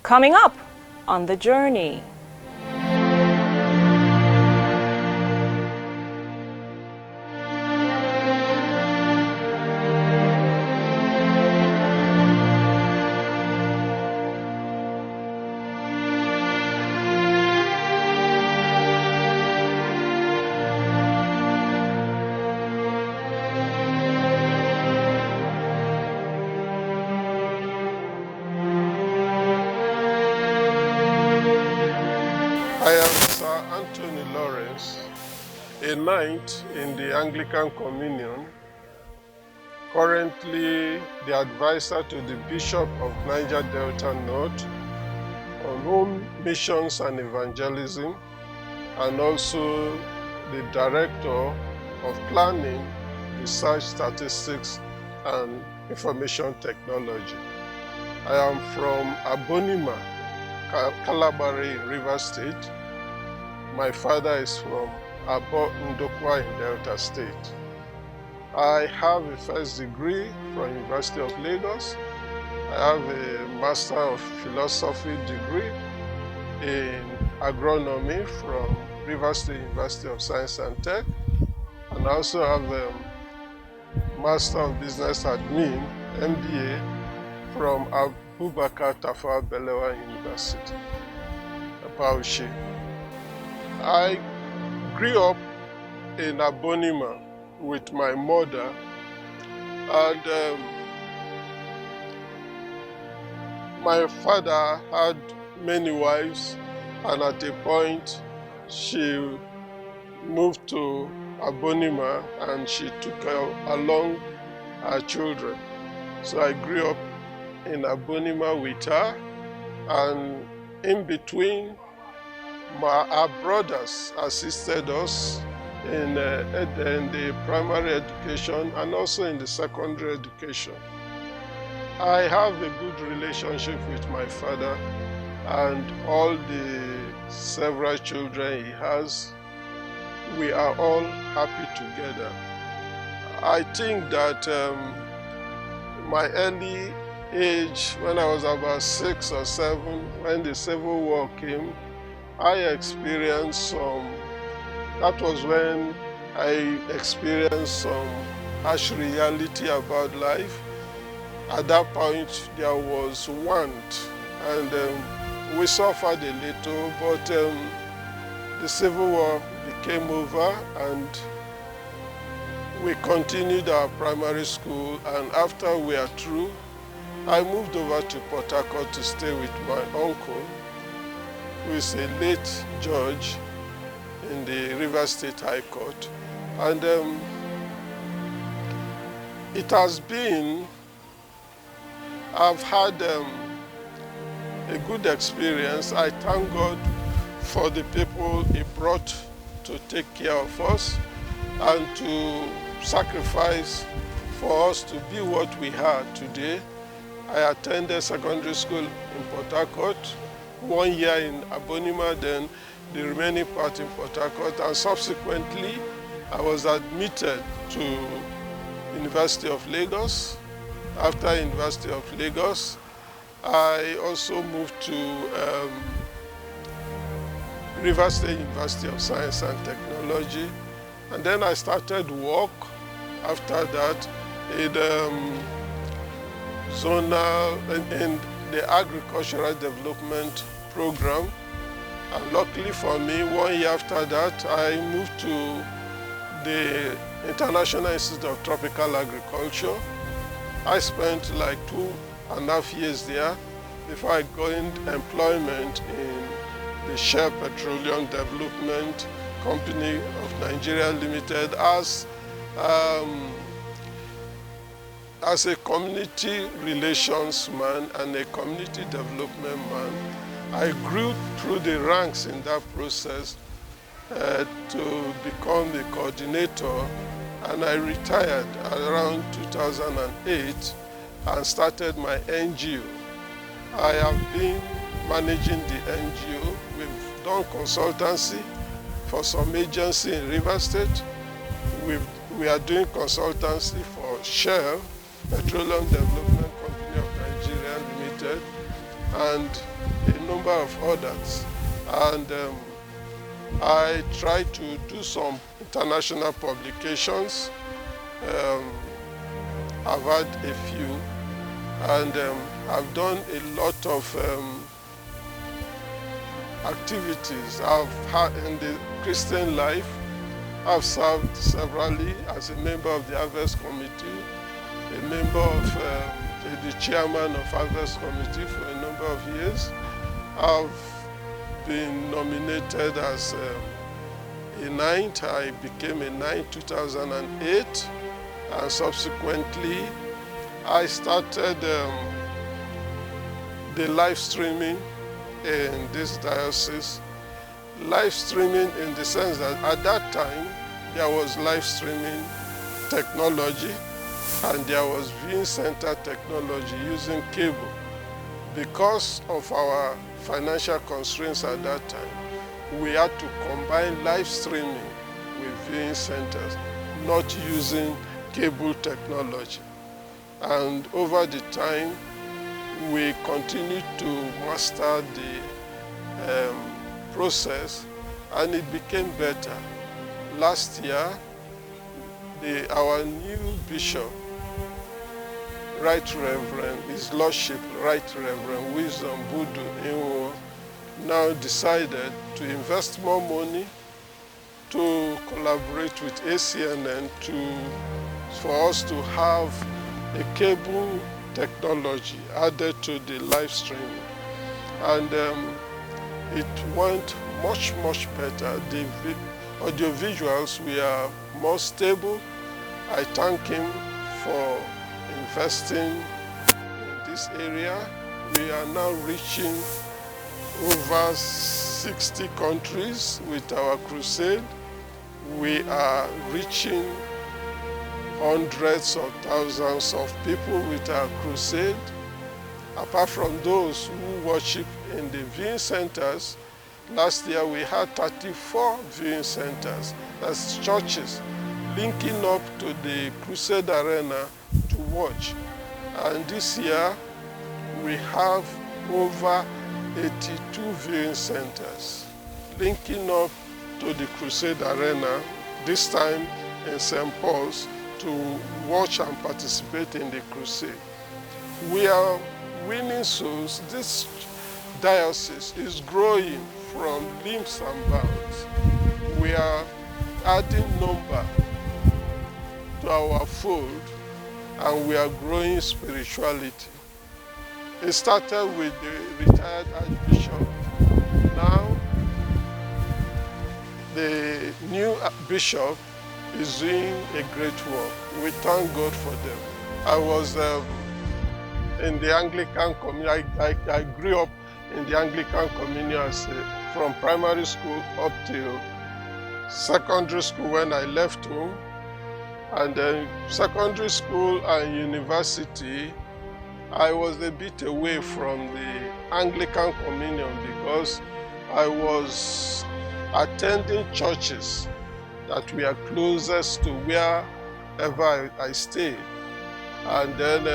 Coming up on the journey. I am Sir Anthony Lawrence, a knight in the Anglican Communion, currently the advisor to the Bishop of Niger Delta North on home missions and evangelism, and also the director of planning, research, statistics, and information technology. I am from Abonima, Calabari, River State. My father is from Abo Ndokwa in Delta State. I have a first degree from University of Lagos. I have a Master of Philosophy degree in agronomy from River State University of Science and Tech. And I also have a Master of Business Admin, MBA, from Abubakar Tafawa Balewa University, Bauchi. I grew up in Abonima with my mother, and my father had many wives, and at a point she moved to Abonima and she took along her children. So I grew up in Abonima with her, and in between our brothers assisted us in the primary education and also in the secondary education. I have a good relationship with my father and all the several children he has. We are all happy together. I think that my early age, when I was about 6 or 7, when the Civil War came, I experienced that was when I experienced some harsh reality about life. At that point, there was want, and we suffered a little, but the Civil War became over, and we continued our primary school, and after we are through, I moved over to Port Harcourt to stay with my uncle, who is a late judge in the River State High Court. And it has been, I've had a good experience. I thank God for the people He brought to take care of us and to sacrifice for us to be what we are today. I attended secondary school in Port Harcourt, 1 year in Abonima, then the remaining part in Port Harcourt, and subsequently I was admitted to University of Lagos. After University of Lagos, I also moved to River State University of Science and Technology, and then I started work after that in zonal in the agricultural development program And luckily for me, 1 year after that, I moved to the International Institute of Tropical Agriculture. I spent like 2.5 years there before I gained employment in the Shell Petroleum Development Company of Nigeria Limited as a community relations man and a community development man. I grew through the ranks in that process to become the coordinator, and I retired around 2008 and started my NGO. I have been managing the NGO. We've done consultancy for some agency in River State. We are doing consultancy for Shell, Petroleum Development Company of Nigeria Limited, and a number of others. And I try to do some international publications. I've had a few, and I've done a lot of activities. I've had in the Christian life. I've served severally as a member of the Harvest Committee, a member of the chairman of Harvest Committee for a number of years. I've been nominated as a Ninth. I became a Ninth 2008, and subsequently I started the live streaming in this diocese. Live streaming in the sense that at that time there was live streaming technology and there was viewing center technology using cable. Because of our financial constraints at that time, we had to combine live streaming with viewing centers, not using cable technology. And over the time, we continued to master the process, and it became better. Last year, our new bishop, Right Reverend, His Lordship, Right Reverend Wisdom Budu Inwo, now decided to invest more money to collaborate with ACNN for us to have a cable technology added to the live streaming. And it went much, much better. The audio visuals were more stable. I thank him for investing in this area. We are now reaching over 60 countries with our crusade. We are reaching hundreds of thousands of people with our crusade. Apart from those who worship in the viewing centers, last year we had 34 viewing centers, that's churches, linking up to the crusade arena to watch. And this year we have over 82 viewing centers linking up to the crusade arena, this time in St. Paul's, to watch and participate in the crusade. We are winning souls. This diocese is growing from leaps and bounds. We are adding number to our fold, and we are growing spirituality. It started with the retired Archbishop. Now, the new Bishop is doing a great work. We thank God for them. I was in the Anglican community. I grew up in the Anglican communion from primary school up till secondary school when I left home. And then secondary school and university, I was a bit away from the Anglican communion because I was attending churches that were closest to wherever I stayed. And then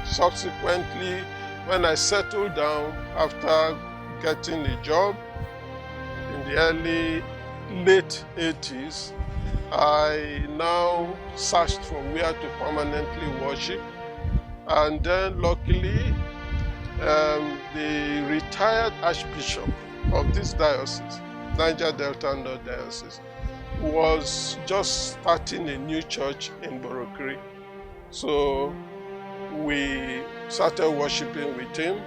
subsequently, when I settled down after getting a job in the late 80s, I now searched for where to permanently worship. And then luckily, the retired Archbishop of this diocese, Niger Delta North Diocese, was just starting a new church in Borokiri. So we started worshiping with him,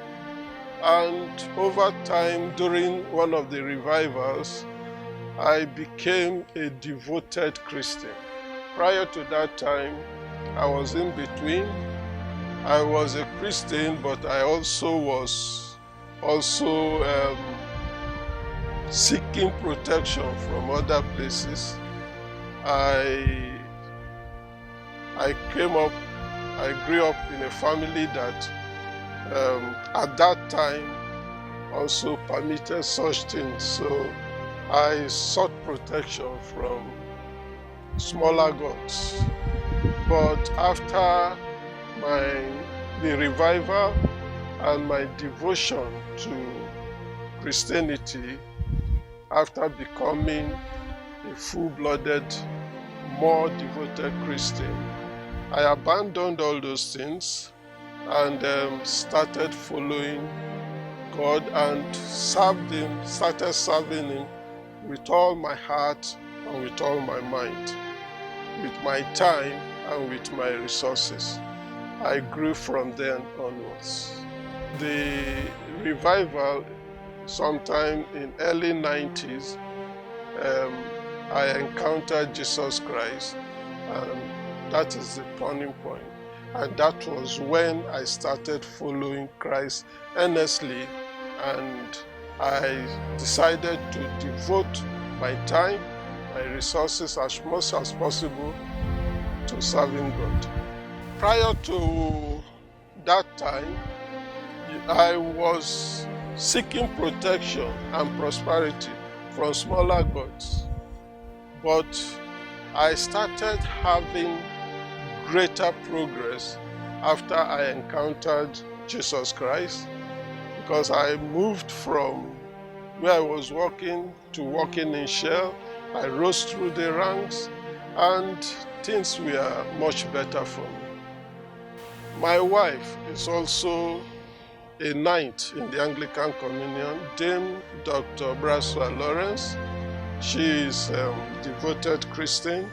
and over time, during one of the revivals, I became a devoted Christian. Prior to that time, I was in between. I was a Christian, but I also was seeking protection from other places. I grew up in a family that at that time also permitted such things. So I sought protection from smaller gods. But after the revival and my devotion to Christianity, after becoming a full-blooded, more devoted Christian, I abandoned all those things and started following God and started serving Him with all my heart and with all my mind, with my time and with my resources. I grew from then onwards. The revival, sometime in early 90s, I encountered Jesus Christ, and that is the turning point. And that was when I started following Christ earnestly, and I decided to devote my time, my resources as much as possible to serving God. Prior to that time, I was seeking protection and prosperity from smaller gods. But I started having greater progress after I encountered Jesus Christ, because I moved from where I was working to working in Shell. I rose through the ranks and things were much better for me. My wife is also a knight in the Anglican Communion, Dame Dr. Braswell Lawrence. She is a devoted Christian.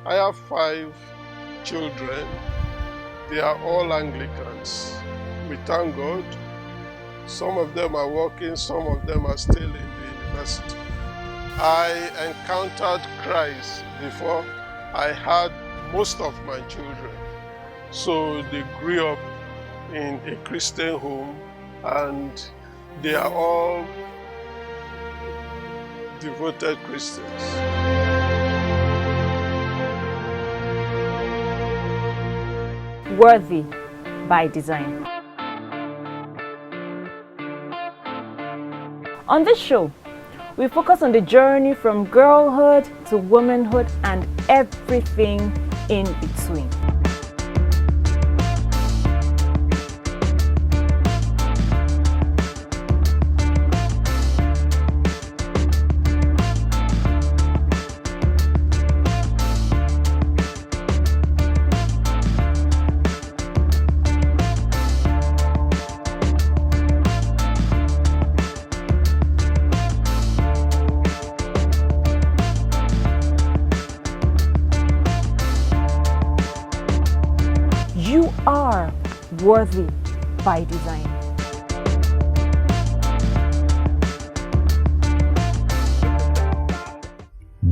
I have 5 children. They are all Anglicans. We thank God. Some of them are working, some of them are still in the university. I encountered Christ before I had most of my children. So they grew up in a Christian home and they are all devoted Christians. Worthy by design. On this show, we focus on the journey from girlhood to womanhood and everything in between. You are worthy by design.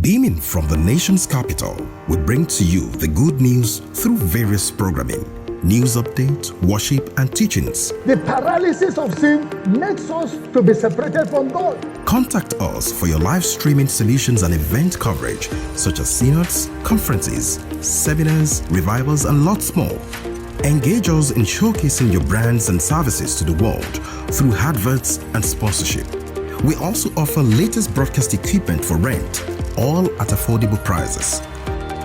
Beaming from the nation's capital, we bring to you the good news through various programming, news updates, worship, and teachings. The paralysis of sin makes us to be separated from God. Contact us for your live streaming solutions and event coverage, such as synods, conferences, seminars, revivals, and lots more. Engage us in showcasing your brands and services to the world through adverts and sponsorship. We also offer latest broadcast equipment for rent, all at affordable prices.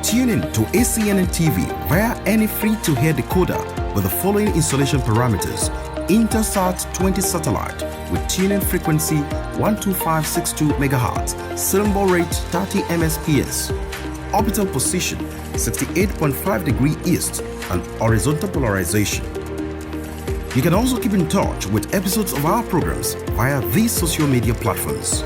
Tune in to ACNNTV via any free-to-air decoder with the following installation parameters: Intelsat 20 satellite with tuning frequency 12562 MHz, symbol rate 30 Mbps, orbital position 68.5 degree east, and horizontal polarization. You can also keep in touch with episodes of our programs via these social media platforms.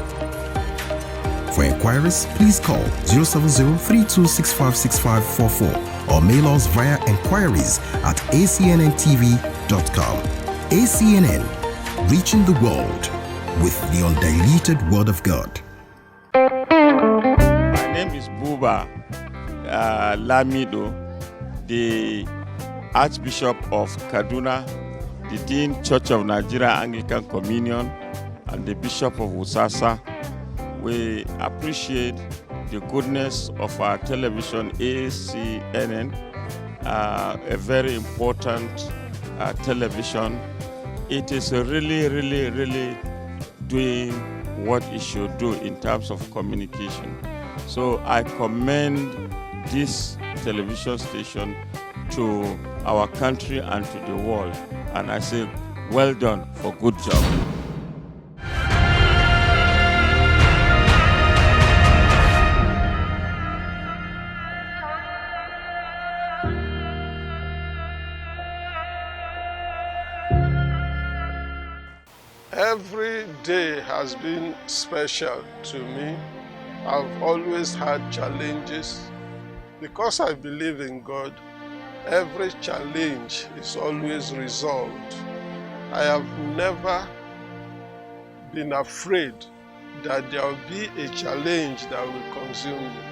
For inquiries, please call 070-3265-6544 or mail us via enquiries@acnntv.com. ACNN, reaching the world with the undiluted Word of God. My name is Buba Lamido, the Archbishop of Kaduna, the Dean Church of Nigeria Anglican Communion, and the Bishop of Usasa. We appreciate the goodness of our television, ACNN, a very important television. It is really doing what it should do in terms of communication. So I commend this television station to our country and to the world. And I say, well done for good job. Every day has been special to me. I've always had challenges. Because I believe in God, every challenge is always resolved. I have never been afraid that there will be a challenge that will consume me.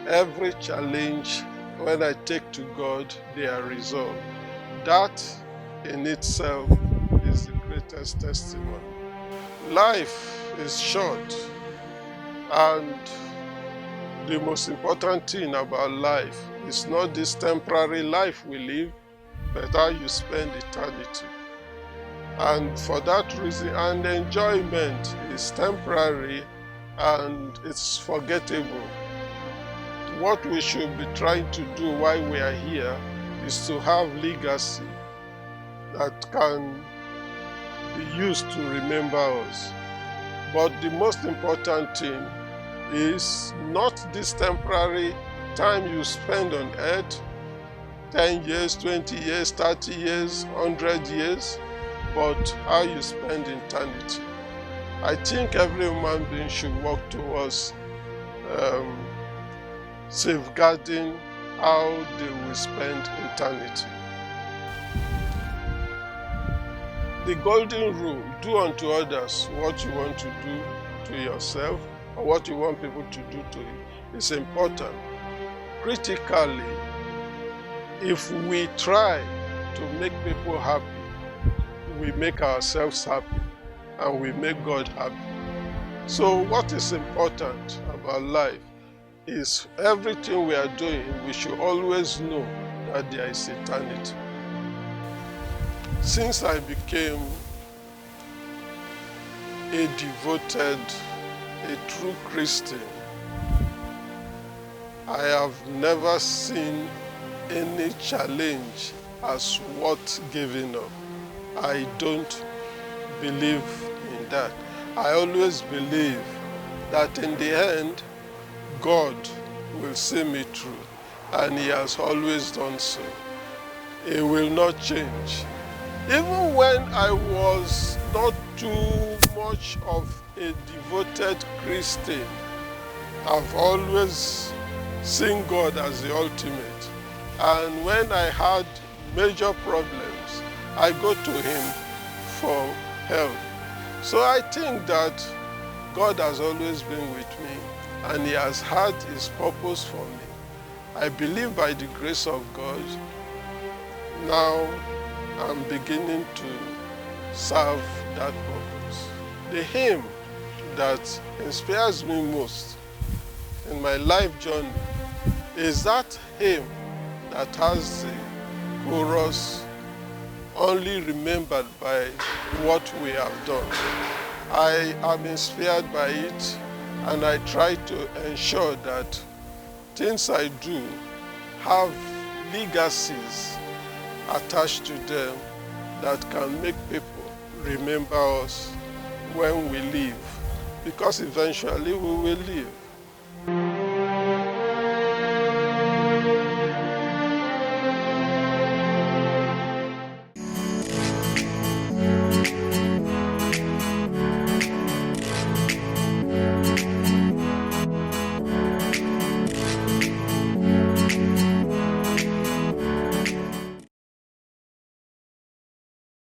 Every challenge, when I take to God, they are resolved. That in itself is the greatest testimony. Life is short, and the most important thing about life is not this temporary life we live, but how you spend eternity. And for that reason, and enjoyment is temporary and it's forgettable. What we should be trying to do while we are here is to have legacy that can be used to remember us. But the most important thing is not this temporary time you spend on earth, 10 years, 20 years, 30 years, 100 years, but how you spend eternity. I think every human being should work towards safeguarding how they will spend eternity. The golden rule, do unto others what you want to do to yourself, or what you want people to do to you, is important. Critically, if we try to make people happy, we make ourselves happy and we make God happy. So what is important about life is everything we are doing, we should always know that there is eternity. Since I became a devoted, a true Christian, I have never seen any challenge as worth giving up. I don't believe in that. I always believe that in the end, God will see me through, and He has always done so. He will not change. Even when I was not too much of a devoted Christian, I've always seen God as the ultimate. And when I had major problems, I go to Him for help. So I think that God has always been with me, and He has had His purpose for me. I believe by the grace of God, now I'm beginning to serve that purpose. The hymn that inspires me most in my life journey is that hymn that has the chorus, only remembered by what we have done. I am inspired by it, and I try to ensure that things I do have legacies attached to them that can make people remember us when we leave, because eventually we will leave.